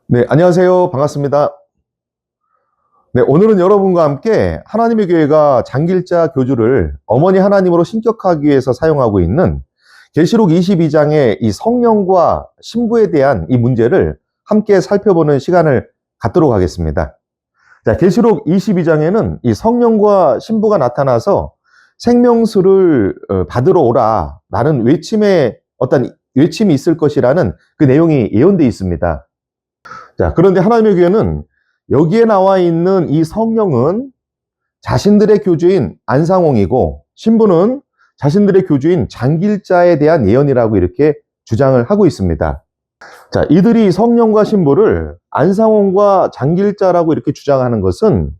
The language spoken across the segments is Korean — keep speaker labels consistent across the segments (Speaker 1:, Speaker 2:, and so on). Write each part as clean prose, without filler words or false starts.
Speaker 1: 네, 안녕하세요. 반갑습니다. 네, 오늘은 여러분과 함께 하나님의 교회가 장길자 교주를 어머니 하나님으로 신격하기 위해서 사용하고 있는 계시록 22장의 이 성령과 신부에 대한 이 문제를 함께 살펴보는 시간을 갖도록 하겠습니다. 자, 계시록 22장에는 이 성령과 신부가 나타나서 생명수를 받으러 오라 라는 어떤 외침이 있을 것이라는 그 내용이 예언되어 있습니다. 자, 그런데 하나님의 교회는 여기에 나와 있는 이 성령은 자신들의 교주인 안상홍이고 신부는 자신들의 교주인 장길자에 대한 예언이라고 이렇게 주장을 하고 있습니다. 자, 이들이 성령과 신부를 안상홍과 장길자라고 이렇게 주장하는 것은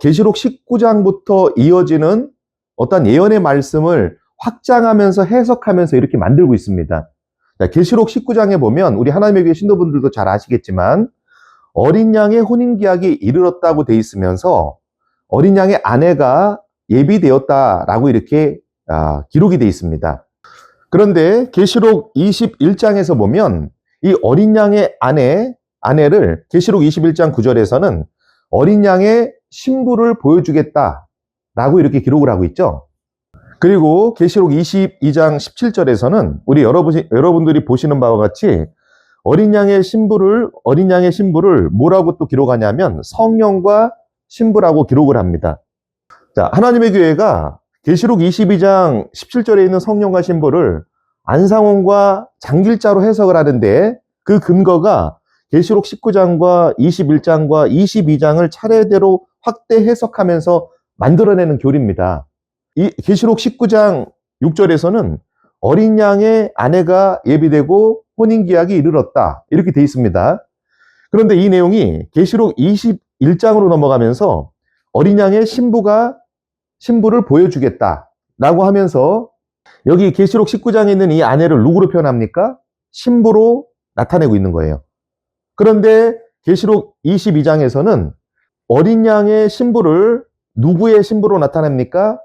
Speaker 1: 계시록 19장부터 이어지는 어떤 예언의 말씀을 확장하면서 해석하면서 이렇게 만들고 있습니다. 계시록 19장에 보면 우리 하나님의 교회 신도분들도 잘 아시겠지만 어린 양의 혼인기약이 이르렀다고 돼 있으면서 어린 양의 아내가 예비되었다라고 이렇게 기록이 돼 있습니다. 그런데 계시록 21장에서 보면 이 어린 양의 아내를 계시록 21장 9절에서는 어린 양의 신부를 보여주겠다라고 이렇게 기록을 하고 있죠. 그리고 계시록 22장 17절에서는 우리 여러분들이 보시는 바와 같이 어린 양의 신부를 뭐라고 또 기록하냐면 성령과 신부라고 기록을 합니다. 자, 하나님의 교회가 계시록 22장 17절에 있는 성령과 신부를 안상홍과 장길자로 해석을 하는데 그 근거가 계시록 19장과 21장과 22장을 차례대로 확대 해석하면서 만들어내는 교리입니다. 이 계시록 19장 6절에서는 어린 양의 아내가 예비되고 혼인기약이 이르렀다 이렇게 돼 있습니다. 그런데 이 내용이 계시록 21장으로 넘어가면서 어린 양의 신부를 보여주겠다라고 하면서 여기 계시록 19장에 있는 이 아내를 누구로 표현합니까? 신부로 나타내고 있는 거예요. 그런데 계시록 22장에서는 어린 양의 신부를 누구의 신부로 나타냅니까?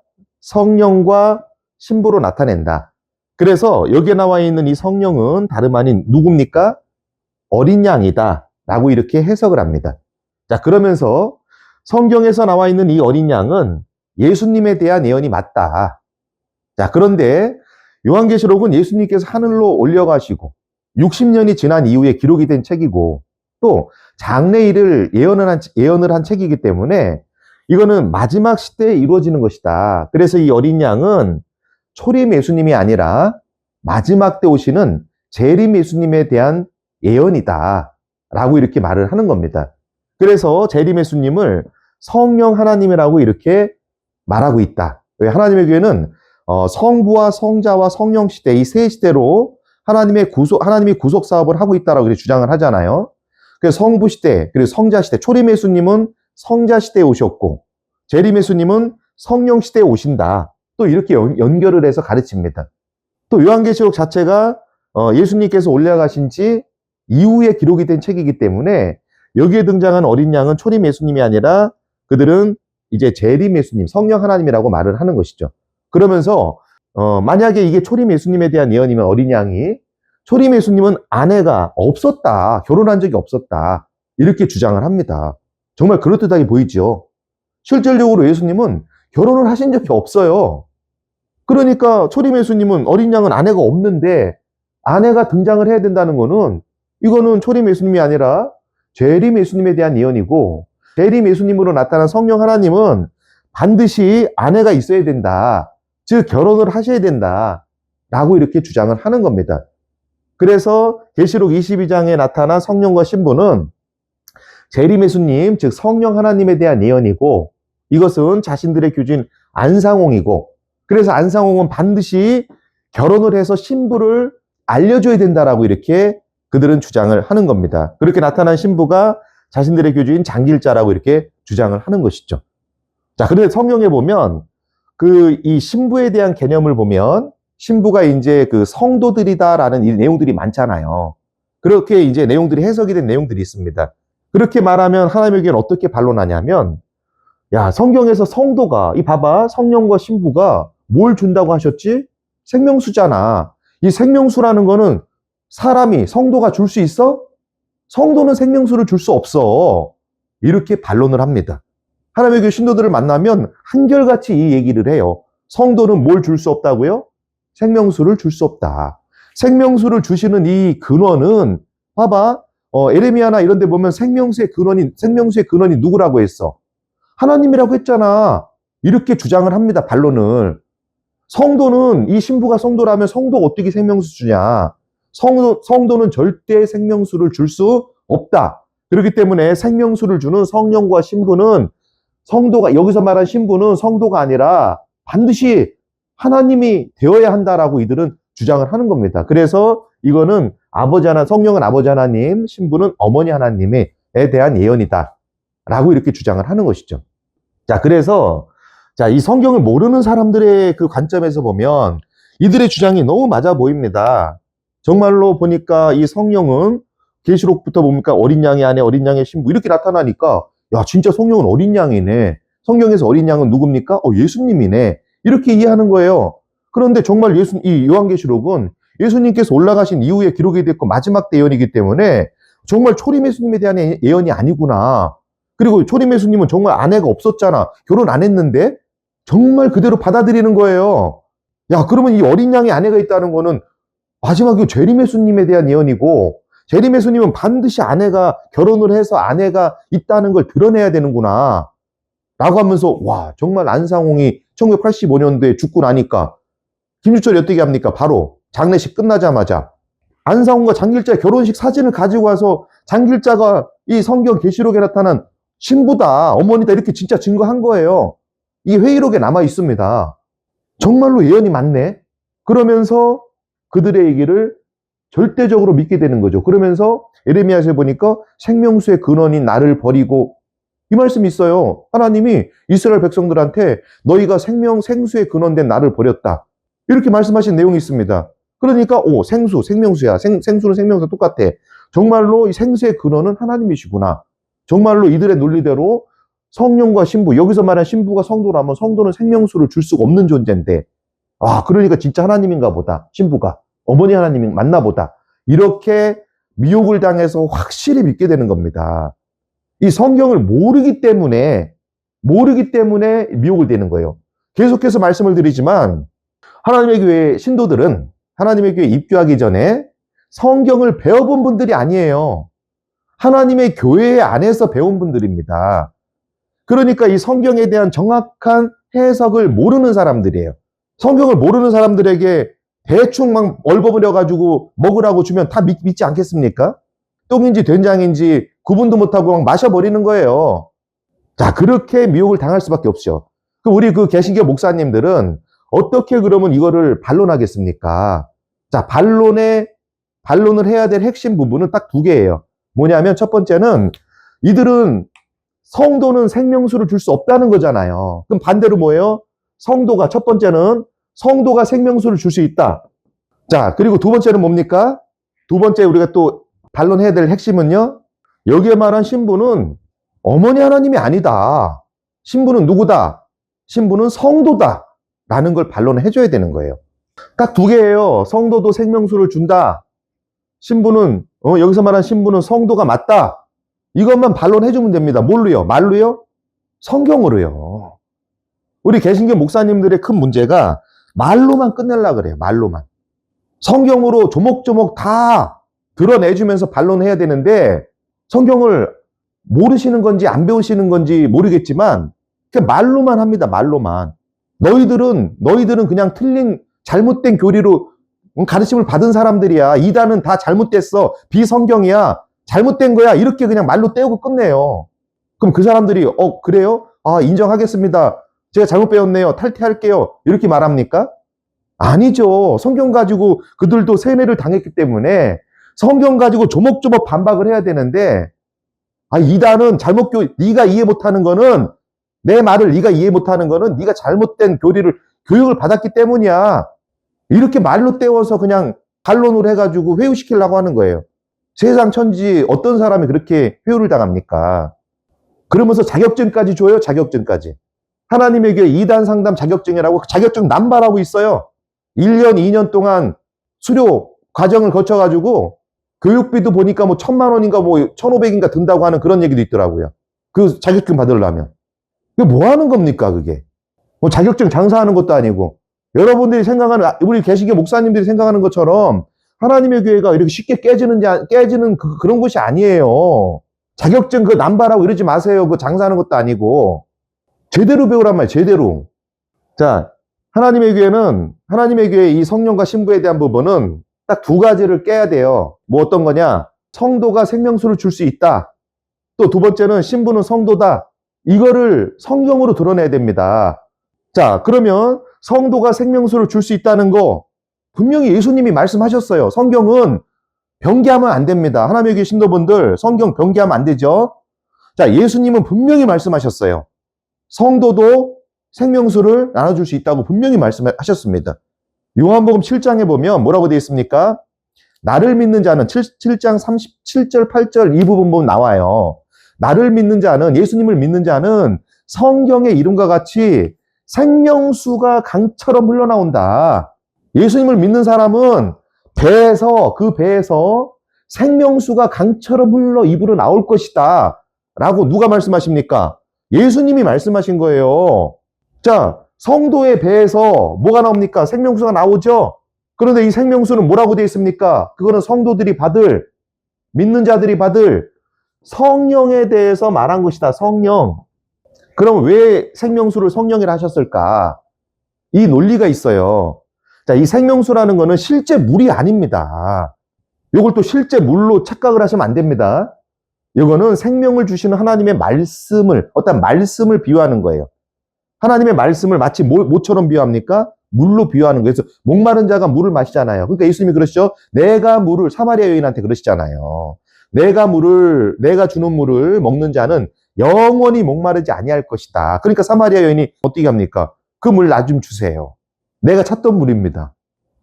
Speaker 1: 성령과 신부로 나타낸다. 그래서 여기에 나와 있는 이 성령은 다름 아닌 누굽니까? 어린 양이다 라고 이렇게 해석을 합니다. 자, 그러면서 성경에서 나와 있는 이 어린 양은 예수님에 대한 예언이 맞다. 자, 그런데 요한계시록은 예수님께서 하늘로 올려가시고 60년이 지난 이후에 기록이 된 책이고 또 장래일을 예언을 한 책이기 때문에 이거는 마지막 시대에 이루어지는 것이다. 그래서 이 어린 양은 초림 예수님이 아니라 마지막 때 오시는 재림 예수님에 대한 예언이다 라고 이렇게 말을 하는 겁니다. 그래서 재림 예수님을 성령 하나님이라고 이렇게 말하고 있다. 왜? 하나님의 교회는 성부와 성자와 성령 시대 이 세 시대로 하나님이 구속 사업을 하고 있다라고 주장을 하잖아요. 그래서 성부 시대 그리고 성자 시대, 초림 예수님은 성자 시대에 오셨고 재림 예수님은 성령 시대에 오신다. 또 이렇게 연결을 해서 가르칩니다. 또 요한계시록 자체가 예수님께서 올라가신 지 이후에 기록이 된 책이기 때문에 여기에 등장한 어린 양은 초림 예수님이 아니라 그들은 이제 재림 예수님, 성령 하나님이라고 말을 하는 것이죠. 그러면서 만약에 이게 초림 예수님에 대한 예언이면 어린 양이 초림 예수님은 아내가 없었다, 결혼한 적이 없었다 이렇게 주장을 합니다. 정말 그럴듯하게 보이죠. 실질적으로 예수님은 결혼을 하신 적이 없어요. 그러니까 초림 예수님은 어린 양은 아내가 없는데 아내가 등장을 해야 된다는 거는 이거는 초림 예수님이 아니라 재림 예수님에 대한 예언이고 재림 예수님으로 나타난 성령 하나님은 반드시 아내가 있어야 된다. 즉 결혼을 하셔야 된다. 라고 이렇게 주장을 하는 겁니다. 그래서 계시록 22장에 나타난 성령과 신부는 재림 예수님, 즉 성령 하나님에 대한 예언이고 이것은 자신들의 교주인 안상홍이고 그래서 안상홍은 반드시 결혼을 해서 신부를 알려줘야 된다라고 이렇게 그들은 주장을 하는 겁니다. 그렇게 나타난 신부가 자신들의 교주인 장길자라고 이렇게 주장을 하는 것이죠. 자, 그런데 성경에 보면 이 신부에 대한 개념을 보면 신부가 이제 그 성도들이다라는 이 내용들이 많잖아요. 그렇게 이제 내용들이 해석이 된 내용들이 있습니다. 그렇게 말하면 하나님의 교회는 어떻게 반론하냐면 야, 성경에서 성도가 봐봐, 성령과 신부가 뭘 준다고 하셨지? 생명수잖아. 이 생명수라는 거는 성도가 줄 수 있어? 성도는 생명수를 줄 수 없어. 이렇게 반론을 합니다. 하나님의 교회 신도들을 만나면 한결같이 이 얘기를 해요. 성도는 뭘 줄 수 없다고요? 생명수를 줄 수 없다. 생명수를 주시는 이 근원은 봐봐. 에레미야나 이런 데 보면 생명수의 근원이 누구라고 했어? 하나님이라고 했잖아. 이렇게 주장을 합니다. 반론을. 성도는 이 신부가 성도라면 성도가 어떻게 생명수 주냐? 성도는 절대 생명수를 줄 수 없다. 그렇기 때문에 생명수를 주는 성령과 신부는 성도가 여기서 말한 신부는 성도가 아니라 반드시 하나님이 되어야 한다라고 이들은 주장을 하는 겁니다. 그래서 이거는 성령은 아버지 하나님, 신부는 어머니 하나님에 대한 예언이다. 라고 이렇게 주장을 하는 것이죠. 자, 그래서 이 성경을 모르는 사람들의 그 관점에서 보면 이들의 주장이 너무 맞아 보입니다. 정말로 보니까 이 성령은 계시록부터 보니까 어린 양의 아내, 어린 양의 신부 이렇게 나타나니까 야, 진짜 성령은 어린 양이네. 성경에서 어린 양은 누굽니까? 예수님이네. 이렇게 이해하는 거예요. 그런데 정말 이 요한계시록은 예수님께서 올라가신 이후에 기록이 됐고 마지막 때 예언이기 때문에 정말 초림 예수님에 대한 예언이 아니구나. 그리고 초림 예수님은 정말 아내가 없었잖아. 결혼 안 했는데 정말 그대로 받아들이는 거예요. 야, 그러면 이 어린 양의 아내가 있다는 거는 마지막에 재림 예수님에 대한 예언이고 재림 예수님은 반드시 결혼을 해서 아내가 있다는 걸 드러내야 되는구나. 라고 하면서 와, 정말 안상홍이 1985년도에 죽고 나니까 김주철이 어떻게 합니까? 바로 장례식 끝나자마자 안상홍과 장길자의 결혼식 사진을 가지고 와서 장길자가 이 성경 계시록에 나타난 신부다, 어머니다 이렇게 진짜 증거한 거예요. 이게 회의록에 남아 있습니다. 정말로 예언이 맞네. 그러면서 그들의 얘기를 절대적으로 믿게 되는 거죠. 그러면서 에레미야서에 보니까 생명수의 근원인 나를 버리고 이 말씀이 있어요. 하나님이 이스라엘 백성들한테 너희가 생수의 근원된 나를 버렸다. 이렇게 말씀하신 내용이 있습니다. 그러니까 생명수야. 생수는 생명수와 똑같아. 정말로 이 생수의 근원은 하나님이시구나. 정말로 이들의 논리대로 성령과 신부, 여기서 말한 신부가 성도라면 성도는 생명수를 줄 수가 없는 존재인데 그러니까 진짜 하나님인가 보다. 신부가. 어머니 하나님이 맞나 보다. 이렇게 미혹을 당해서 확실히 믿게 되는 겁니다. 이 성경을 모르기 때문에 미혹을 되는 거예요. 계속해서 말씀을 드리지만 하나님의 교회 신도들은 하나님의 교회 입교하기 전에 성경을 배워본 분들이 아니에요. 하나님의 교회 안에서 배운 분들입니다. 그러니까 이 성경에 대한 정확한 해석을 모르는 사람들이에요. 성경을 모르는 사람들에게 대충 막 얼버무려가지고 먹으라고 주면 다 믿지 않겠습니까? 똥인지 된장인지 구분도 못하고 막 마셔버리는 거예요. 자, 그렇게 미혹을 당할 수밖에 없죠. 우리 개신교 목사님들은 어떻게 그러면 이거를 반론하겠습니까? 자, 반론을 해야 될 핵심 부분은 딱 두 개예요. 뭐냐면 첫 번째는 이들은 성도는 생명수를 줄 수 없다는 거잖아요. 그럼 반대로 뭐예요? 첫 번째는 성도가 생명수를 줄 수 있다. 자, 그리고 두 번째는 뭡니까? 두 번째 우리가 또 반론해야 될 핵심은요. 여기에 말한 신부는 어머니 하나님이 아니다. 신부는 누구다? 신부는 성도다. 라는 걸 반론을 해줘야 되는 거예요. 딱 두 개예요. 성도도 생명수를 준다. 신부는 여기서 말한 신부는 성도가 맞다. 이것만 반론해주면 됩니다. 뭘로요? 말로요? 성경으로요. 우리 개신교 목사님들의 큰 문제가 말로만 끝내려고 그래요. 말로만. 성경으로 조목조목 다 드러내주면서 반론해야 되는데 성경을 모르시는 건지 안 배우시는 건지 모르겠지만 그냥 말로만 합니다. 말로만. 너희들은 그냥 잘못된 교리로 가르침을 받은 사람들이야. 이단은 다 잘못됐어. 비성경이야. 잘못된 거야. 이렇게 그냥 말로 떼우고 끝내요. 그럼 그 사람들이 그래요? 인정하겠습니다. 제가 잘못 배웠네요. 탈퇴할게요. 이렇게 말합니까? 아니죠. 성경 가지고 그들도 세뇌를 당했기 때문에 성경 가지고 조목조목 반박을 해야 되는데 이단은 네가 이해 못하는 거는 내 말을 네가 이해 못하는 거는 네가 잘못된 교육을 받았기 때문이야. 이렇게 말로 떼워서 그냥 반론을 해가지고 회유시키려고 하는 거예요. 세상 천지 어떤 사람이 그렇게 회유를 당합니까? 그러면서 자격증까지 줘요. 자격증까지. 하나님의 교회 2단 상담 자격증이라고 자격증 남발하고 있어요. 1년, 2년 동안 수료 과정을 거쳐가지고 교육비도 보니까 뭐 1,000만 원인가 뭐 1,500인가 든다고 하는 그런 얘기도 있더라고요. 그 자격증 받으려면. 이게 뭐 하는 겁니까, 그게? 뭐 자격증 장사하는 것도 아니고. 여러분들이 생각하는, 우리 개신교 목사님들이 생각하는 것처럼 하나님의 교회가 이렇게 쉽게 깨지는 그런 곳이 아니에요. 자격증 그 남발하고 이러지 마세요. 그 장사하는 것도 아니고. 제대로 배우란 말이에요, 제대로. 자, 하나님의 교회는, 하나님의 교회 이 성령과 신부에 대한 부분은 딱 두 가지를 깨야 돼요. 뭐 어떤 거냐? 성도가 생명수를 줄 수 있다. 또 두 번째는 신부는 성도다. 이거를 성경으로 드러내야 됩니다. 자, 그러면 성도가 생명수를 줄 수 있다는 거 분명히 예수님이 말씀하셨어요. 성경은 변개하면 안 됩니다. 하나님의 교회 신도분들 성경 변개하면 안 되죠. 자, 예수님은 분명히 말씀하셨어요. 성도도 생명수를 나눠줄 수 있다고 분명히 말씀하셨습니다. 요한복음 7장에 보면 뭐라고 되어 있습니까? 나를 믿는 자는 7장 37절 8절 이 부분 보면 나와요. 나를 믿는 자는, 예수님을 믿는 자는 성경의 이름과 같이 생명수가 강처럼 흘러나온다. 예수님을 믿는 사람은 그 배에서 생명수가 강처럼 흘러 입으로 나올 것이다. 라고 누가 말씀하십니까? 예수님이 말씀하신 거예요. 자, 성도의 배에서 뭐가 나옵니까? 생명수가 나오죠? 그런데 이 생명수는 뭐라고 되어 있습니까? 그거는 성도들이 받을, 믿는 자들이 받을 성령에 대해서 말한 것이다. 성령. 그럼 왜 생명수를 성령이라 하셨을까? 이 논리가 있어요. 자, 이 생명수라는 거는 실제 물이 아닙니다. 이걸 또 실제 물로 착각을 하시면 안 됩니다. 이거는 생명을 주시는 하나님의 말씀을, 어떤 말씀을 비유하는 거예요. 하나님의 말씀을 마치 뭐처럼 비유합니까? 물로 비유하는 거예요. 그래서 목마른 자가 물을 마시잖아요. 그러니까 예수님이 그러시죠. 내가 물을, 사마리아 여인한테 그러시잖아요. 내가 주는 물을 먹는 자는 영원히 목마르지 아니할 것이다. 그러니까 사마리아 여인이 어떻게 합니까? 그 물 나 좀 주세요. 내가 찾던 물입니다.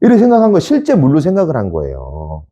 Speaker 1: 이렇게 생각한 거 실제 물로 생각을 한 거예요.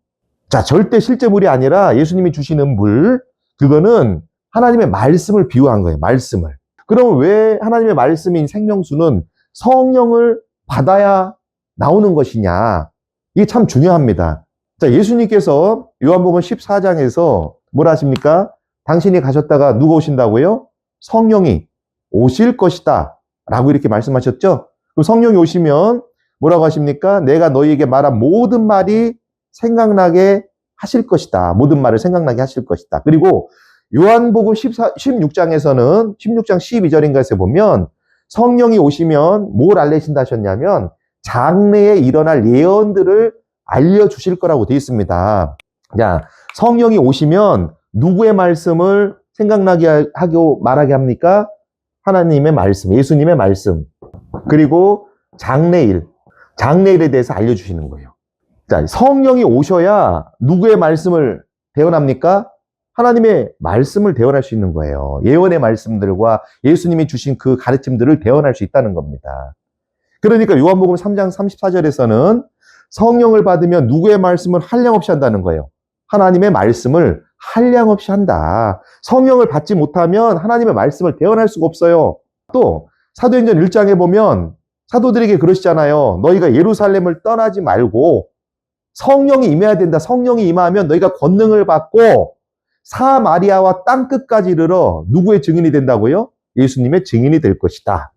Speaker 1: 자, 절대 실제 물이 아니라 예수님이 주시는 물, 그거는 하나님의 말씀을 비유한 거예요. 말씀을. 그럼 왜 하나님의 말씀인 생명수는 성령을 받아야 나오는 것이냐? 이게 참 중요합니다. 자, 예수님께서 요한복음 14장에서 뭐라 하십니까? 당신이 가셨다가 누가 오신다고요? 성령이 오실 것이다. 라고 이렇게 말씀하셨죠? 그럼 성령이 오시면 뭐라고 하십니까? 내가 너희에게 말한 모든 말이 생각나게 하실 것이다. 모든 말을 생각나게 하실 것이다. 그리고 요한복음 16장에서는 16장 12절인가에서 보면 성령이 오시면 뭘 알리신다 하셨냐면 장래에 일어날 예언들을 알려주실 거라고 되어 있습니다. 자, 성령이 오시면 누구의 말씀을 생각나게 하고 말하게 합니까? 하나님의 말씀, 예수님의 말씀. 그리고 장래일에 대해서 알려주시는 거예요. 자, 성령이 오셔야 누구의 말씀을 대언합니까? 하나님의 말씀을 대언할 수 있는 거예요. 예언의 말씀들과 예수님이 주신 그 가르침들을 대언할 수 있다는 겁니다. 그러니까 요한복음 3장 34절에서는 성령을 받으면 누구의 말씀을 한량없이 한다는 거예요. 하나님의 말씀을 한량없이 한다. 성령을 받지 못하면 하나님의 말씀을 대언할 수가 없어요. 또 사도행전 1장에 보면 사도들에게 그러시잖아요. 너희가 예루살렘을 떠나지 말고 성령이 임해야 된다. 성령이 임하면 너희가 권능을 받고 사마리아와 땅끝까지 이르러 누구의 증인이 된다고요? 예수님의 증인이 될 것이다.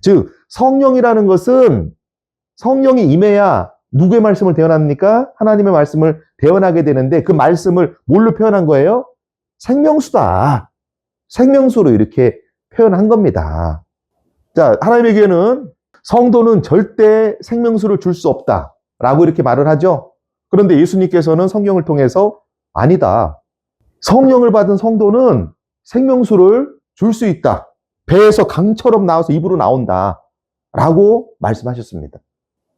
Speaker 1: 즉 성령이라는 것은 성령이 임해야 누구의 말씀을 대언합니까? 하나님의 말씀을 대언하게 되는데 그 말씀을 뭘로 표현한 거예요? 생명수다. 생명수로 이렇게 표현한 겁니다. 자, 하나님의 교회는 성도는 절대 생명수를 줄 수 없다 라고 이렇게 말을 하죠. 그런데 예수님께서는 성경을 통해서 아니다. 성령을 받은 성도는 생명수를 줄 수 있다. 배에서 강처럼 나와서 입으로 나온다 라고 말씀하셨습니다.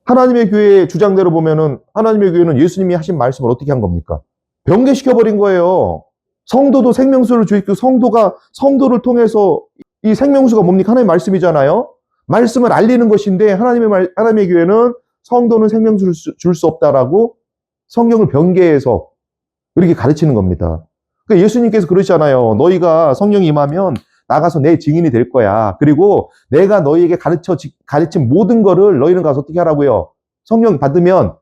Speaker 1: 하나님의 교회의 주장대로 보면은 하나님의 교회는 예수님이 하신 말씀을 어떻게 한 겁니까? 변개시켜버린 거예요. 성도도 생명수를 주있고 성도를 통해서 이 생명수가 뭡니까? 하나님의 말씀이잖아요. 말씀을 알리는 것인데 하나님의 교회는 성도는 생명수를 줄 수 없다라고 성경을 변개해서 이렇게 가르치는 겁니다. 그러니까 예수님께서 그러시잖아요. 너희가 성령이 임하면 나가서 내 증인이 될 거야. 그리고 내가 너희에게 가르친 모든 거를 너희는 가서 어떻게 하라고요? 성령 받으면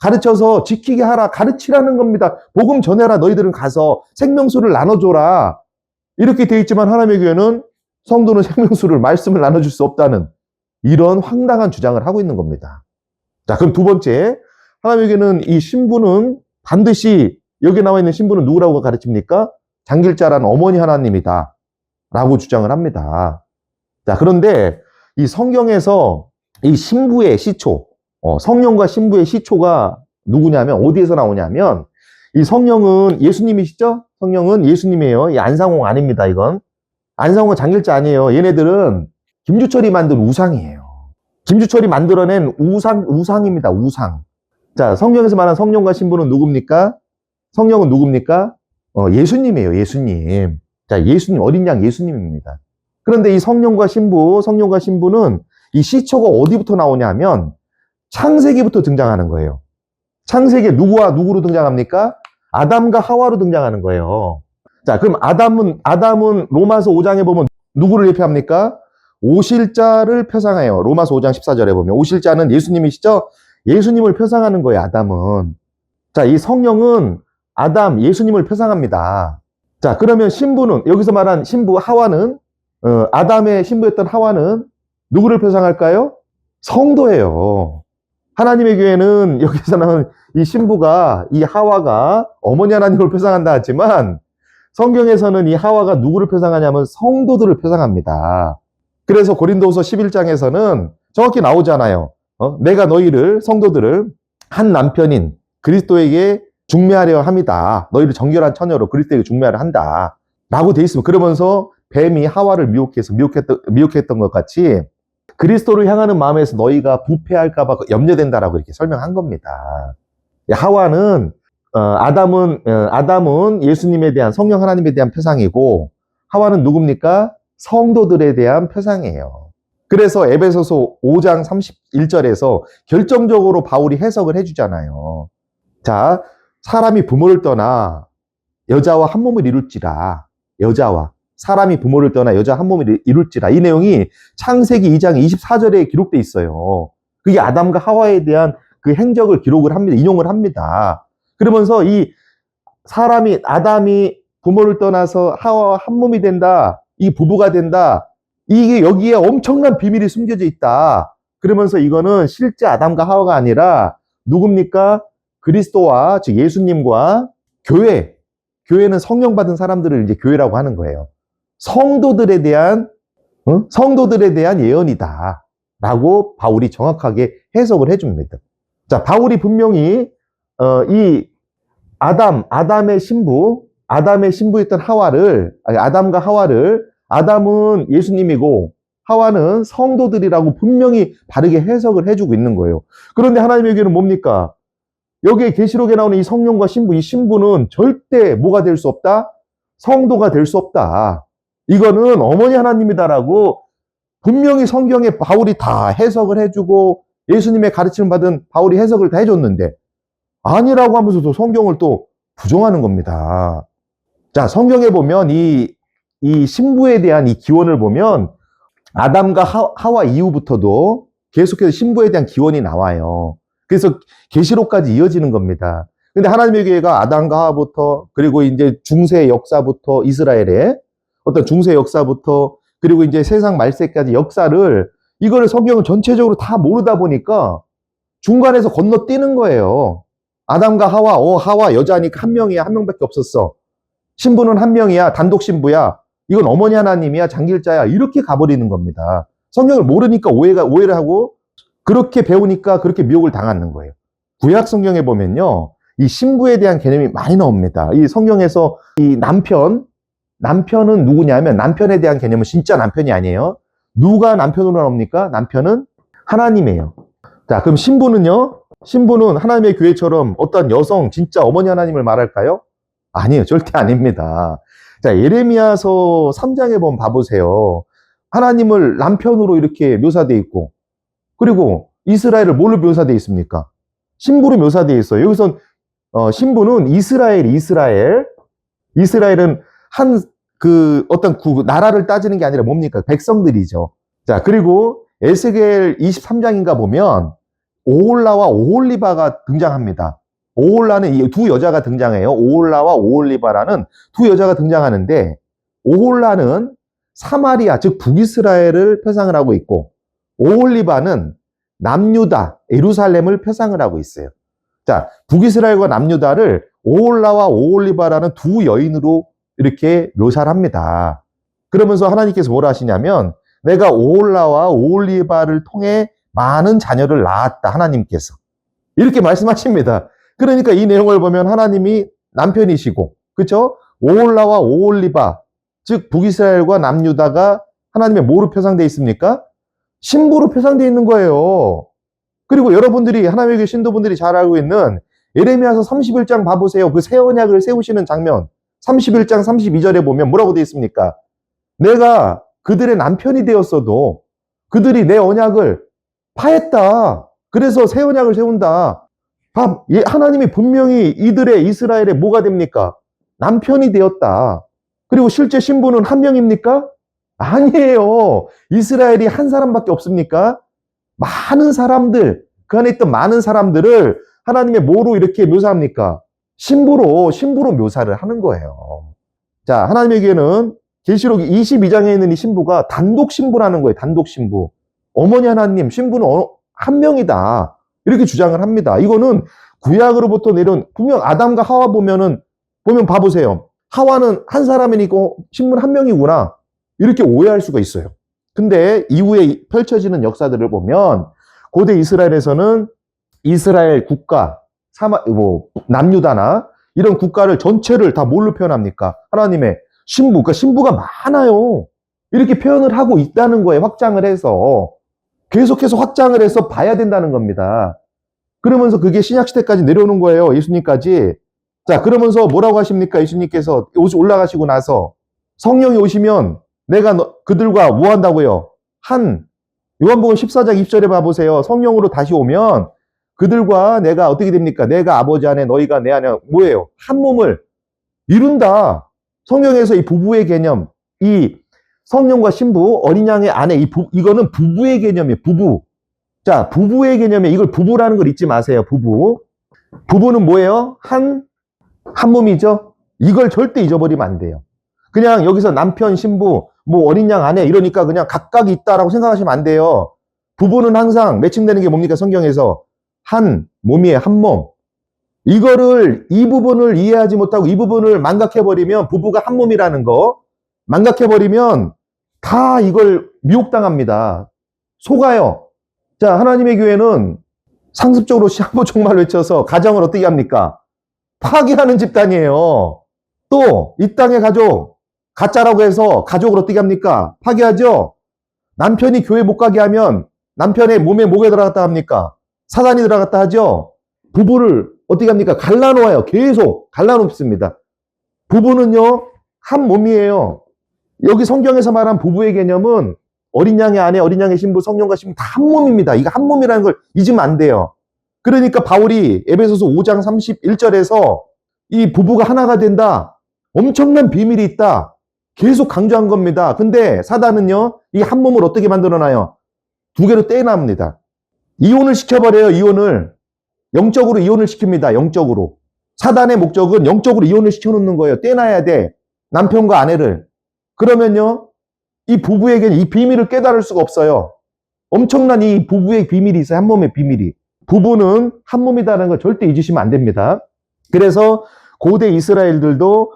Speaker 1: 가르쳐서 지키게 하라. 가르치라는 겁니다. 복음 전해라. 너희들은 가서 생명수를 나눠줘라. 이렇게 돼 있지만 하나님의 교회는 성도는 생명수를 말씀을 나눠줄 수 없다는 이런 황당한 주장을 하고 있는 겁니다. 자, 그럼 두 번째, 하나님의 교회는 이 신부는 반드시 여기 나와 있는 신부는 누구라고 가르칩니까? 장길자라는 어머니 하나님이다 라고 주장을 합니다. 자, 그런데 이 성경에서 이 신부의 시초, 성령과 신부의 시초가 누구냐면 어디에서 나오냐면 이 성령은 예수님이시죠? 성령은 예수님이에요. 이 안상홍 아닙니다. 이건 안상홍은 장길자 아니에요. 얘네들은 김주철이 만든 우상이에요. 김주철이 만들어낸 우상입니다. 우상. 자, 성경에서 말한 성령과 신부는 누굽니까? 성령은 누굽니까? 예수님이에요. 예수님. 자, 예수님, 어린 양 예수님입니다. 그런데 이 성령과 신부는 이 시초가 어디부터 나오냐면 창세기부터 등장하는 거예요. 창세기에 누구와 누구로 등장합니까? 아담과 하와로 등장하는 거예요. 자, 그럼 아담은 로마서 5장에 보면 누구를 예표합니까? 오실자를 표상해요. 로마서 5장 14절에 보면 오실자는 예수님이시죠? 예수님을 표상하는 거예요, 아담은. 자, 이 성령은 예수님을 표상합니다. 자, 그러면 신부는, 여기서 말한 신부 하와는, 아담의 신부였던 하와는 누구를 표상할까요? 성도예요. 하나님의 교회는 여기서는 이 신부가, 이 하와가 어머니 하나님을 표상한다 하지만 성경에서는 이 하와가 누구를 표상하냐면 성도들을 표상합니다. 그래서 고린도후서 11장에서는 정확히 나오잖아요. 내가 성도들을 한 남편인 그리스도에게 중매하려 함이다. 너희를 정결한 처녀로 그리스도에게 중매하려 한다. 라고 돼 있습니다. 그러면서 뱀이 하와를 미혹했던 것 같이 그리스도를 향하는 마음에서 너희가 부패할까봐 염려된다라고 이렇게 설명한 겁니다. 아담은 예수님에 대한 성령 하나님에 대한 표상이고 하와는 누굽니까? 성도들에 대한 표상이에요. 그래서 에베소서 5장 31절에서 결정적으로 바울이 해석을 해주잖아요. 자, 사람이 부모를 떠나 여자와 한 몸을 이룰지라. 사람이 부모를 떠나 여자 한 몸을 이룰지라. 이 내용이 창세기 2장 24절에 기록돼 있어요. 그게 아담과 하와에 대한 그 행적을 기록을 합니다. 인용을 합니다. 그러면서 이 아담이 부모를 떠나서 하와와 한 몸이 된다. 이 부부가 된다. 이게 여기에 엄청난 비밀이 숨겨져 있다. 그러면서 이거는 실제 아담과 하와가 아니라 누굽니까? 그리스도와, 즉 예수님과 교회는 성령 받은 사람들을 이제 교회라고 하는 거예요. 성도들에 대한 예언이다. 라고 바울이 정확하게 해석을 해줍니다. 자, 바울이 분명히, 이 아담의 신부였던 아담과 하와를, 아담은 예수님이고, 하와는 성도들이라고 분명히 바르게 해석을 해주고 있는 거예요. 그런데 하나님의 교회는 뭡니까? 여기에 계시록에 나오는 이 성령과 신부, 이 신부는 절대 뭐가 될 수 없다? 성도가 될 수 없다. 이거는 어머니 하나님이다라고 분명히 성경에 바울이 다 해석을 해주고 예수님의 가르침을 받은 바울이 해석을 다 해줬는데 아니라고 하면서도 성경을 또 부정하는 겁니다. 자, 성경에 보면 이 신부에 대한 이 기원을 보면 아담과 하와 이후부터도 계속해서 신부에 대한 기원이 나와요. 그래서 계시록까지 이어지는 겁니다. 근데 하나님의 교회가 아담과 하와부터 그리고 이제 중세 역사부터 이스라엘의 어떤 중세 역사부터 그리고 이제 세상 말세까지 역사를 이거를 성경을 전체적으로 다 모르다 보니까 중간에서 건너뛰는 거예요. 아담과 하와 여자니까 한 명이야. 한 명밖에 없었어. 신부는 한 명이야. 단독 신부야. 이건 어머니 하나님이야. 장길자야. 이렇게 가버리는 겁니다. 성경을 모르니까 오해를 하고 그렇게 배우니까 그렇게 미혹을 당하는 거예요. 구약 성경에 보면요. 이 신부에 대한 개념이 많이 나옵니다. 이 성경에서 이 남편은 누구냐면 남편에 대한 개념은 진짜 남편이 아니에요. 누가 남편으로 나옵니까? 남편은 하나님이에요. 자, 그럼 신부는요? 신부는 하나님의 교회처럼 어떤 여성, 진짜 어머니 하나님을 말할까요? 아니에요. 절대 아닙니다. 자, 예레미야서 3장에 보면 봐보세요. 하나님을 남편으로 이렇게 묘사되어 있고, 그리고 이스라엘을 뭘로 묘사되어 있습니까? 신부로 묘사되어 있어요. 여기서 신부는 이스라엘은 어떤 나라를 따지는 게 아니라 뭡니까? 백성들이죠. 자, 그리고 에스겔 23장인가 보면 오홀라와 오홀리바가 등장합니다. 오홀라는 이 두 여자가 등장해요. 오홀라와 오홀리바라는 두 여자가 등장하는데, 오홀라는 사마리아, 즉 북이스라엘을 표상을 하고 있고, 오홀리바는 남유다, 예루살렘을 표상을 하고 있어요. 자, 북이스라엘과 남유다를 오홀라와 오홀리바라는 두 여인으로 이렇게 묘사를 합니다. 그러면서 하나님께서 뭐라 하시냐면, 내가 오홀라와 오홀리바를 통해 많은 자녀를 낳았다, 하나님께서. 이렇게 말씀하십니다. 그러니까 이 내용을 보면 하나님이 남편이시고, 그렇죠? 오홀라와 오홀리바, 즉 북이스라엘과 남유다가 하나님의 뭐로 표상되어 있습니까? 신부로 표상되어 있는 거예요. 그리고 여러분들이 하나님의 신도분들이 잘 알고 있는 예레미야서 31장 봐보세요. 그 새 언약을 세우시는 장면 31장 32절에 보면 뭐라고 되어 있습니까? 내가 그들의 남편이 되었어도 그들이 내 언약을 파했다. 그래서 새 언약을 세운다. 하나님이 분명히 이들의 이스라엘의 뭐가 됩니까? 남편이 되었다. 그리고 실제 신부는 한 명입니까? 아니에요. 이스라엘이 한 사람밖에 없습니까? 많은 사람들, 그 안에 있던 많은 사람들을 하나님의 뭐로 이렇게 묘사합니까? 신부로 묘사를 하는 거예요. 자, 하나님에게는 계시록 22장에 있는 이 신부가 단독 신부라는 거예요. 단독 신부. 어머니 하나님, 신부는 한 명이다. 이렇게 주장을 합니다. 이거는 구약으로부터 내려온, 분명 아담과 하와 보면 봐보세요. 하와는 한 사람이고 신부는 한 명이구나. 이렇게 오해할 수가 있어요. 근데 이후에 펼쳐지는 역사들을 보면 고대 이스라엘에서는 이스라엘 국가, 남유다나 이런 국가를 전체를 다 뭘로 표현합니까? 하나님의 신부, 그러니까 신부가 많아요. 이렇게 표현을 하고 있다는 거예요. 확장을 해서. 계속해서 확장을 해서 봐야 된다는 겁니다. 그러면서 그게 신약시대까지 내려오는 거예요. 예수님까지. 자, 그러면서 뭐라고 하십니까? 예수님께서 올라가시고 나서 성령이 오시면 내가 그들과 뭐 한다고요? 요한복음 14장 20절에 봐보세요. 성령으로 다시 오면 그들과 내가 어떻게 됩니까? 내가 아버지 안에 너희가 내 안에 뭐예요? 한 몸을 이룬다. 성경에서 이 부부의 개념, 이 성령과 신부, 어린 양의 아내, 이거는 부부의 개념이에요. 부부. 자, 부부의 개념에 이걸 부부라는 걸 잊지 마세요. 부부는 뭐예요? 한 몸이죠? 이걸 절대 잊어버리면 안 돼요. 그냥 여기서 남편, 신부, 뭐 어린 양 아내 이러니까 그냥 각각이 있다라고 생각하시면 안 돼요. 부부는 항상 매칭되는 게 뭡니까? 성경에서 한 몸이에요. 한 몸. 이 부분을 이해하지 못하고 이 부분을 망각해버리면 부부가 한 몸이라는 거 망각해버리면 다 이걸 미혹당합니다. 속아요. 자, 하나님의 교회는 상습적으로 시한부 종말 외쳐서 가정을 어떻게 합니까? 파괴하는 집단이에요. 또 이 땅의 가족, 가짜라고 해서 가족을 어떻게 합니까? 파괴하죠? 남편이 교회 못 가게 하면 남편의 몸에 뭐가 들어갔다 합니까? 사단이 들어갔다 하죠? 부부를 어떻게 합니까? 갈라놓아요. 계속 갈라놓습니다. 부부는요, 한 몸이에요. 여기 성경에서 말한 부부의 개념은 어린 양의 아내, 어린 양의 신부, 성령과 신부 다 한 몸입니다. 이거 한 몸이라는 걸 잊으면 안 돼요. 그러니까 바울이 에베소서 5장 31절에서 이 부부가 하나가 된다. 엄청난 비밀이 있다. 계속 강조한 겁니다. 근데 사단은요, 이 한 몸을 어떻게 만들어놔요? 두 개로 떼납니다. 이혼을 시켜버려요, 이혼을. 영적으로 이혼을 시킵니다, 영적으로. 사단의 목적은 영적으로 이혼을 시켜놓는 거예요. 떼놔야 돼. 남편과 아내를. 그러면요, 이 부부에게는 이 비밀을 깨달을 수가 없어요. 엄청난 이 부부의 비밀이 있어요, 한 몸의 비밀이. 부부는 한 몸이다라는 걸 절대 잊으시면 안 됩니다. 그래서 고대 이스라엘들도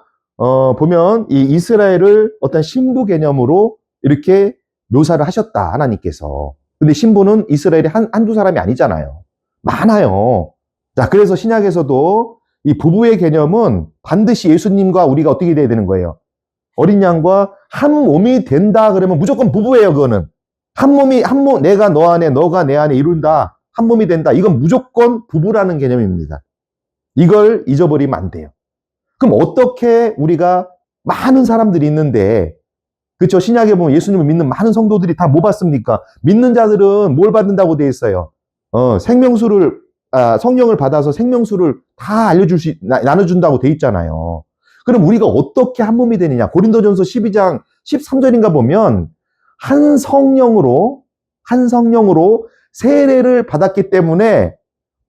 Speaker 1: 보면 이 이스라엘을 어떤 신부 개념으로 이렇게 묘사를 하셨다, 하나님께서. 근데 신부는 이스라엘이 한두 사람이 아니잖아요. 많아요. 자, 그래서 신약에서도 이 부부의 개념은 반드시 예수님과 우리가 어떻게 돼야 되는 거예요? 어린 양과 한 몸이 된다 그러면 무조건 부부예요, 그거는. 내가 너 안에, 너가 내 안에 이룬다. 한 몸이 된다. 이건 무조건 부부라는 개념입니다. 이걸 잊어버리면 안 돼요. 그럼 어떻게 우리가 많은 사람들이 있는데, 그렇죠? 신약에 보면 예수님을 믿는 많은 성도들이 다 뭐 받습니까? 믿는 자들은 뭘 받는다고 되어 있어요? 성령을 받아서 생명수를 다 나눠준다고 되어 있잖아요. 그럼 우리가 어떻게 한 몸이 되느냐? 고린도전서 12장 13절인가 보면 한 성령으로 세례를 받았기 때문에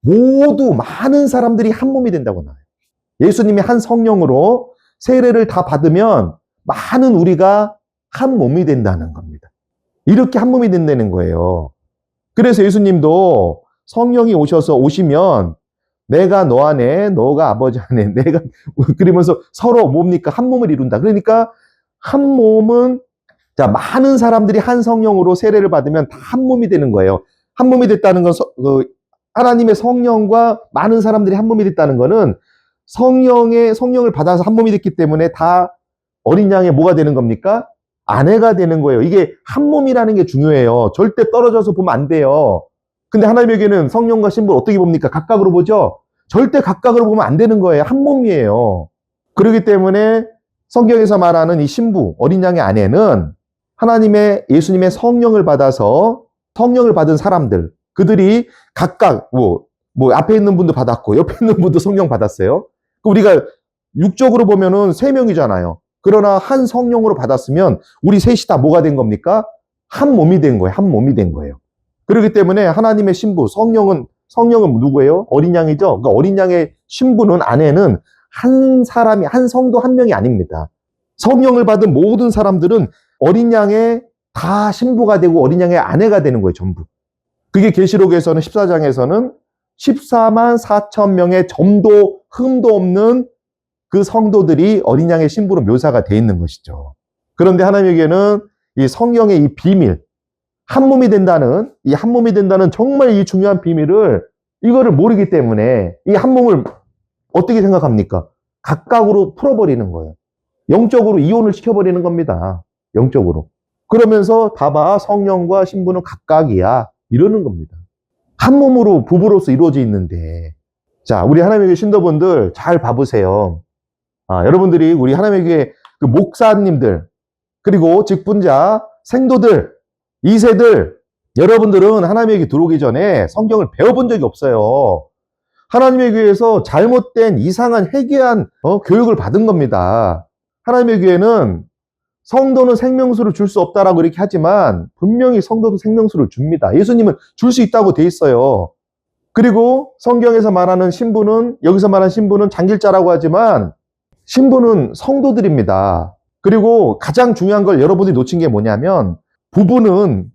Speaker 1: 모두 많은 사람들이 한 몸이 된다고 나와요. 예수님이 한 성령으로 세례를 다 받으면 많은 우리가 한 몸이 된다는 겁니다. 이렇게 한 몸이 된다는 거예요. 그래서 예수님도 성령이 오시면 내가 너 안에, 너가 아버지 안에, 내가, 그러면서 서로 뭡니까? 한 몸을 이룬다. 그러니까 한 몸은, 자, 많은 사람들이 한 성령으로 세례를 받으면 다 한 몸이 되는 거예요. 한 몸이 됐다는 건 하나님의 성령과 많은 사람들이 한 몸이 됐다는 거는 성령을 받아서 한 몸이 됐기 때문에 다 어린 양의 뭐가 되는 겁니까? 아내가 되는 거예요. 이게 한 몸이라는 게 중요해요. 절대 떨어져서 보면 안 돼요. 근데 하나님에게는 성령과 신부를 어떻게 봅니까? 각각으로 보죠? 절대 각각으로 보면 안 되는 거예요. 한 몸이에요. 그렇기 때문에 성경에서 말하는 이 신부, 어린 양의 아내는 예수님의 성령을 받아서 성령을 받은 사람들, 그들이 각각 앞에 있는 분도 받았고 옆에 있는 분도 성령 받았어요. 우리가 육적으로 보면은 3명이잖아요. 그러나 한 성령으로 받았으면 우리 셋이 다 뭐가 된 겁니까? 한 몸이 된 거예요. 한 몸이 된 거예요. 그렇기 때문에 하나님의 신부, 성령은 누구예요? 어린 양이죠? 그러니까 어린 양의 신부는, 아내는 한 사람이, 한 성도 한 명이 아닙니다. 성령을 받은 모든 사람들은 어린 양의 다 신부가 되고 어린 양의 아내가 되는 거예요, 전부. 그게 계시록에서는 14장에서는 14만 4천 명의 점도 흠도 없는 그 성도들이 어린 양의 신부로 묘사가 되어 있는 것이죠. 그런데 하나님에게는 이 성령의 이 비밀, 한 몸이 된다는 정말 이 중요한 비밀을, 이거를 모르기 때문에 이 한 몸을 어떻게 생각합니까? 각각으로 풀어버리는 거예요. 영적으로 이혼을 시켜버리는 겁니다. 영적으로. 그러면서 봐봐, 성령과 신부는 각각이야. 이러는 겁니다. 한 몸으로 부부로서 이루어져 있는데. 자, 우리 하나님의 신도분들 잘 봐보세요. 여러분들이 우리 하나님의 그 목사님들, 그리고 직분자, 생도들, 2세들, 여러분들은 하나님에게 들어오기 전에 성경을 배워본 적이 없어요. 하나님의 교회에서 잘못된 이상한 회개한 교육을 받은 겁니다. 하나님의 교회는 성도는 생명수를 줄 수 없다라고 이렇게 하지만 분명히 성도도 생명수를 줍니다. 예수님은 줄 수 있다고 돼 있어요. 그리고 성경에서 말하는 신부는, 여기서 말하는 신부는 장길자라고 하지만 신부는 성도들입니다. 그리고 가장 중요한 걸 여러분이 놓친 게 뭐냐면 부부는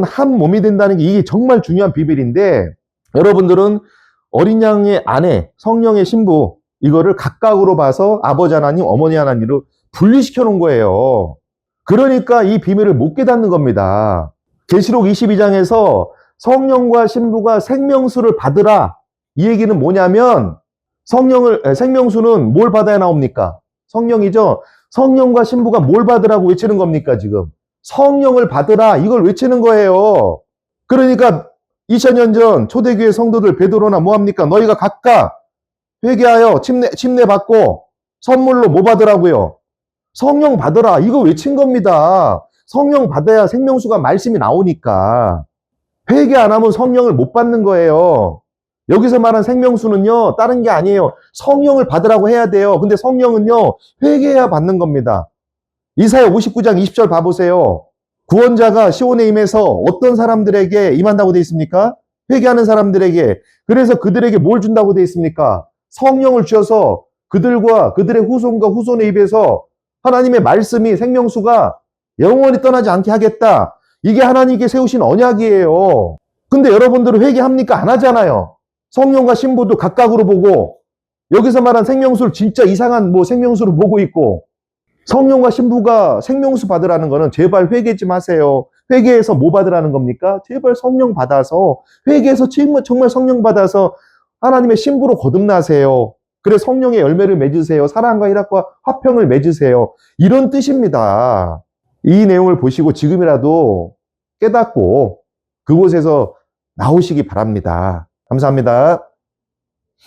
Speaker 1: 한 몸이 된다는 게 이게 정말 중요한 비밀인데, 여러분들은 어린 양의 아내, 성령의 신부, 이거를 각각으로 봐서 아버지 하나님, 어머니 하나님으로 분리시켜 놓은 거예요. 그러니까 이 비밀을 못 깨닫는 겁니다. 계시록 22장에서 성령과 신부가 생명수를 받으라, 이 얘기는 뭐냐면 생명수는 뭘 받아야 나옵니까? 성령이죠. 성령과 신부가 뭘 받으라고 외치는 겁니까? 지금 성령을 받으라, 이걸 외치는 거예요. 그러니까 2000년 전 초대교회 성도들 베드로나 뭐합니까? 너희가 각각 회개하여 침례 받고 선물로 뭐 받으라고요? 성령 받으라, 이거 외친 겁니다. 성령 받아야 생명수가 말씀이 나오니까. 회개 안 하면 성령을 못 받는 거예요. 여기서 말한 생명수는요, 다른 게 아니에요. 성령을 받으라고 해야 돼요. 근데 성령은요, 회개해야 받는 겁니다. 이사야 59장 20절 봐보세요. 구원자가 시온에 임해서 어떤 사람들에게 임한다고 되어 있습니까? 회개하는 사람들에게. 그래서 그들에게 뭘 준다고 되어 있습니까? 성령을 주셔서 그들과 그들의 후손과 후손의 입에서 하나님의 말씀이, 생명수가 영원히 떠나지 않게 하겠다. 이게 하나님께 세우신 언약이에요. 근데 여러분들은 회개합니까? 안 하잖아요. 성령과 신부도 각각으로 보고, 여기서 말한 생명수를 진짜 이상한 생명수로 보고 있고, 성령과 신부가 생명수 받으라는 거는 제발 회개 좀 하세요. 회개해서 뭐 받으라는 겁니까? 제발 성령 받아서, 회개해서 정말 성령 받아서 하나님의 신부로 거듭나세요. 그래 성령의 열매를 맺으세요. 사랑과 희락과 화평을 맺으세요. 이런 뜻입니다. 이 내용을 보시고 지금이라도 깨닫고 그곳에서 나오시기 바랍니다. 감사합니다.